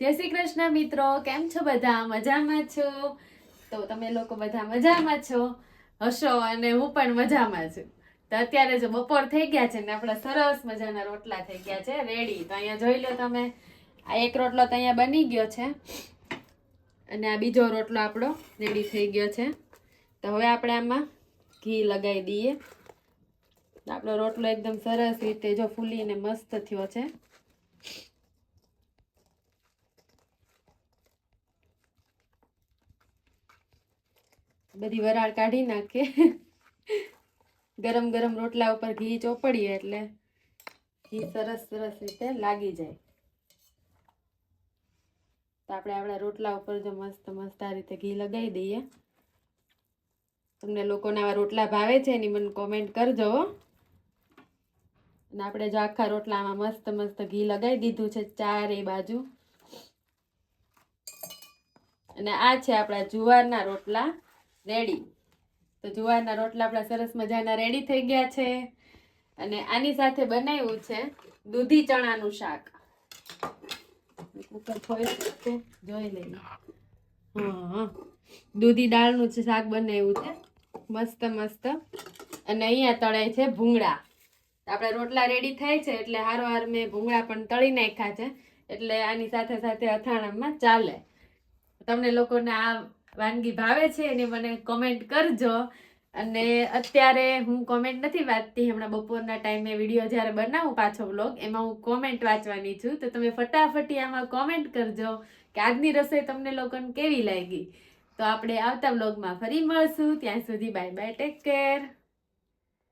જય શ્રી કૃષ્ણ મિત્રો, કેમ છો બધા? મજામાં છો? તો તમે લોકો બધા મજામાં છો હશો અને હું પણ મજામાં છું. તો અત્યારે જો બપોર થઈ ગયા છે ને આપણા સરસ મજાના રોટલા થઈ ગયા છે રેડી. તો અહીંયા જોઈ લો તમે, આ એક રોટલો તો અહીંયા બની ગયો છે અને આ બીજો રોટલો આપણો રેડી થઈ ગયો છે. તો હવે આપણે આમાં ઘી લગાવી દઈએ. આપણો રોટલો એકદમ સરસ રીતે જો ફૂલીને મસ્ત થયો છે. બધી વરાળ કાઢી નાખીએ. ગરમ ગરમ રોટલા ઉપર ઘી ચોપડીએ એટલે ઘી સરસ સરસ રીતે લાગી જાય. તો આપણે આપણા રોટલા ઉપર જો મસ્ત મસ્ત આ રીતે ઘી લગાવી દઈએ. તમને લોકોને આવા રોટલા ભાવે છે એની મને કોમેન્ટ કરજો. અને આપણે જો આખા રોટલામાં મસ્ત મસ્ત ઘી લગાવી દીધું છે ચારે બાજુ. અને આ છે આપણા જુવારના રોટલા રેડી. તો જુવારના રોટલા આપણા સરસ મજાના રેડી થઈ ગયા છે. અને આની સાથે બનાવ્યું છે દૂધી ચણાનું શાક. ઉપર ખોઈ જોઈ લઈએ. હા, દૂધી દાળનું શાક બનાવ્યું છે મસ્ત મસ્ત. અને અહીંયા તળાય છે ભૂંગળા. આપણા રોટલા રેડી થાય છે એટલે હારોહાર મેં ભૂંગળા પણ તળી નાખ્યા છે, એટલે આની સાથે સાથે અથાણામાં ચાલે. તમને લોકોને આ વાનગી ભાવે છે એની મને કોમેન્ટ કરજો. અને અત્યારે હું કોમેન્ટ નથી વાંચતી, હમણાં બપોરના ટાઈમે વિડીયો જ્યારે બનાવું પાછો વ્લોગ એમાં હું કોમેન્ટ વાંચવાની છું. તો તમે ફટાફટી આમાં કોમેન્ટ કરજો કે આજની રસોઈ તમને લોકોને કેવી લાગી. તો આપણે આવતા વ્લોગમાં ફરી મળશું. ત્યાં સુધી બાય બાય, ટેક કેર.